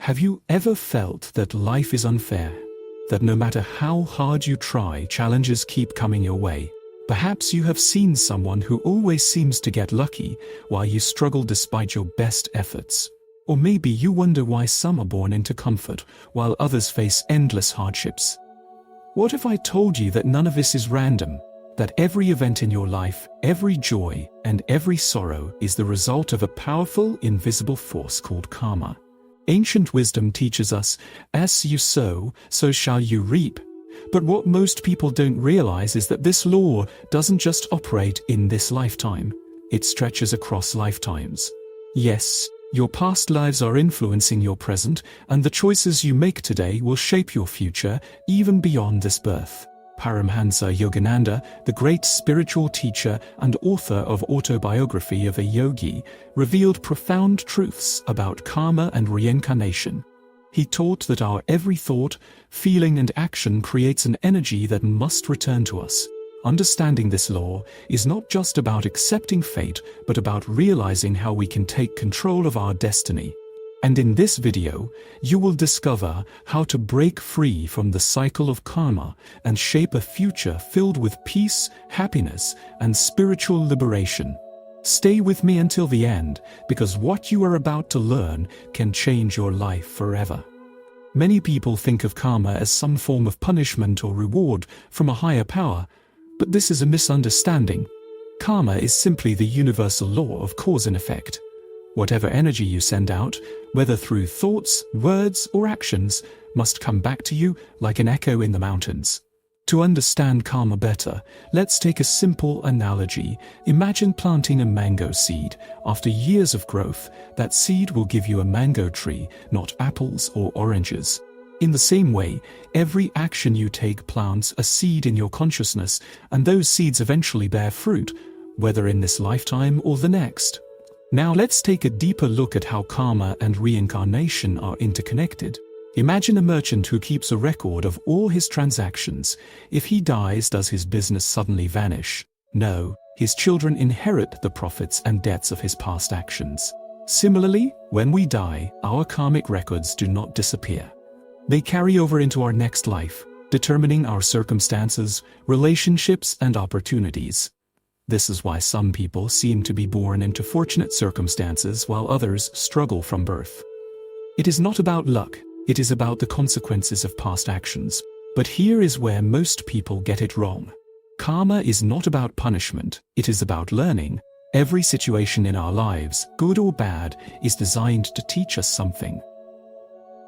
Have you ever felt that life is unfair? That no matter how hard you try, challenges keep coming your way? Perhaps you have seen someone who always seems to get lucky while you struggle despite your best efforts. Or maybe you wonder why some are born into comfort while others face endless hardships. What if I told you that none of this is random? That every event in your life, every joy and every sorrow is the result of a powerful, invisible force called karma. Ancient wisdom teaches us, as you sow, so shall you reap. But what most people don't realize is that this law doesn't just operate in this lifetime. It stretches across lifetimes. Yes, your past lives are influencing your present, and the choices you make today will shape your future even beyond this birth. Paramhansa Yogananda, the great spiritual teacher and author of Autobiography of a Yogi, revealed profound truths about karma and reincarnation. He taught that our every thought, feeling and action creates an energy that must return to us. Understanding this law is not just about accepting fate, but about realizing how we can take control of our destiny. And in this video, you will discover how to break free from the cycle of karma and shape a future filled with peace, happiness, and spiritual liberation. Stay with me until the end, because what you are about to learn can change your life forever. Many people think of karma as some form of punishment or reward from a higher power, but this is a misunderstanding. Karma is simply the universal law of cause and effect. Whatever energy you send out, whether through thoughts, words, or actions, must come back to you like an echo in the mountains. To understand karma better, let's take a simple analogy. Imagine planting a mango seed. After years of growth, that seed will give you a mango tree, not apples or oranges. In the same way, every action you take plants a seed in your consciousness, and those seeds eventually bear fruit, whether in this lifetime or the next. Now let's take a deeper look at how karma and reincarnation are interconnected. Imagine a merchant who keeps a record of all his transactions. If he dies, does his business suddenly vanish? No, his children inherit the profits and debts of his past actions. Similarly, when we die, our karmic records do not disappear. They carry over into our next life, determining our circumstances, relationships, and opportunities. This is why some people seem to be born into fortunate circumstances while others struggle from birth. It is not about luck, it is about the consequences of past actions. But here is where most people get it wrong. Karma is not about punishment, it is about learning. Every situation in our lives, good or bad, is designed to teach us something.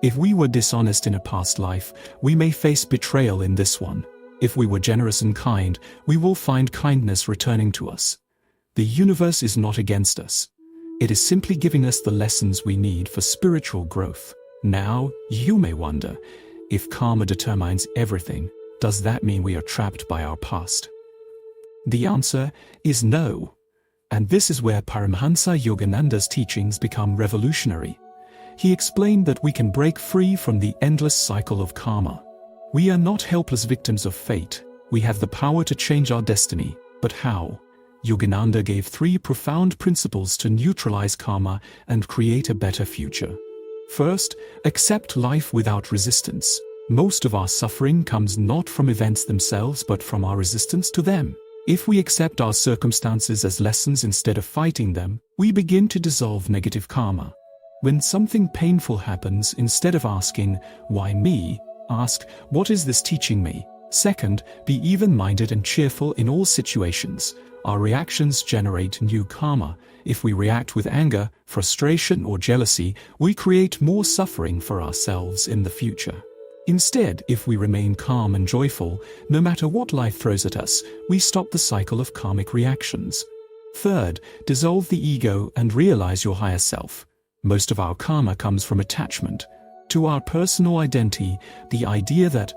If we were dishonest in a past life, we may face betrayal in this one. If we were generous and kind, we will find kindness returning to us. The universe is not against us. It is simply giving us the lessons we need for spiritual growth. Now, you may wonder, if karma determines everything, does that mean we are trapped by our past? The answer is no. And this is where Paramhansa Yogananda's teachings become revolutionary. He explained that we can break free from the endless cycle of karma. We are not helpless victims of fate. We have the power to change our destiny. But how? Yogananda gave 3 profound principles to neutralize karma and create a better future. First, accept life without resistance. Most of our suffering comes not from events themselves but from our resistance to them. If we accept our circumstances as lessons instead of fighting them, we begin to dissolve negative karma. When something painful happens, instead of asking, "Why me?" ask, "What is this teaching me?" Second, be even-minded and cheerful in all situations. Our reactions generate new karma. If we react with anger, frustration, or jealousy, we create more suffering for ourselves in the future. Instead, if we remain calm and joyful, no matter what life throws at us, we stop the cycle of karmic reactions. Third, dissolve the ego and realize your higher self. Most of our karma comes from attachment to our personal identity, the idea that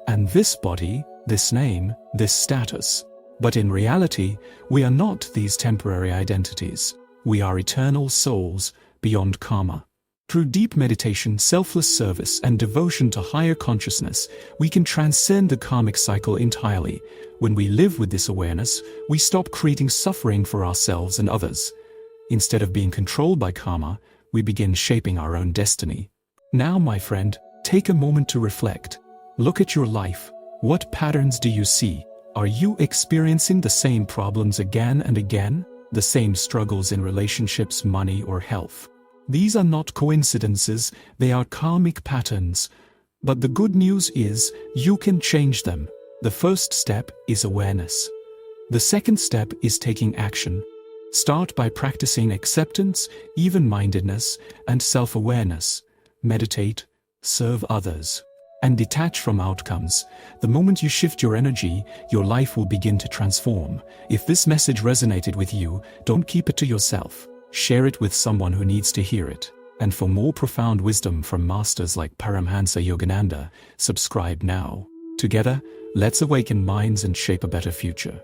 and this body, this name, this status. But in reality, we are not these temporary identities. We are eternal souls beyond karma. Through deep meditation, selfless service, and devotion to higher consciousness, we can transcend the karmic cycle entirely. When we live with this awareness, we stop creating suffering for ourselves and others. Instead of being controlled by karma, we begin shaping our own destiny. Now, my friend, take a moment to reflect. Look at your life. What patterns do you see? Are you experiencing the same problems again and again? The same struggles in relationships, money, or health? These are not coincidences, they are karmic patterns. But the good news is, you can change them. The first step is awareness. The second step is taking action. Start by practicing acceptance, even-mindedness, and self-awareness. Meditate, serve others, and detach from outcomes. The moment you shift your energy, your life will begin to transform. If this message resonated with you, don't keep it to yourself. Share it with someone who needs to hear it. And for more profound wisdom from masters like Paramhansa Yogananda, subscribe now. Together, let's awaken minds and shape a better future.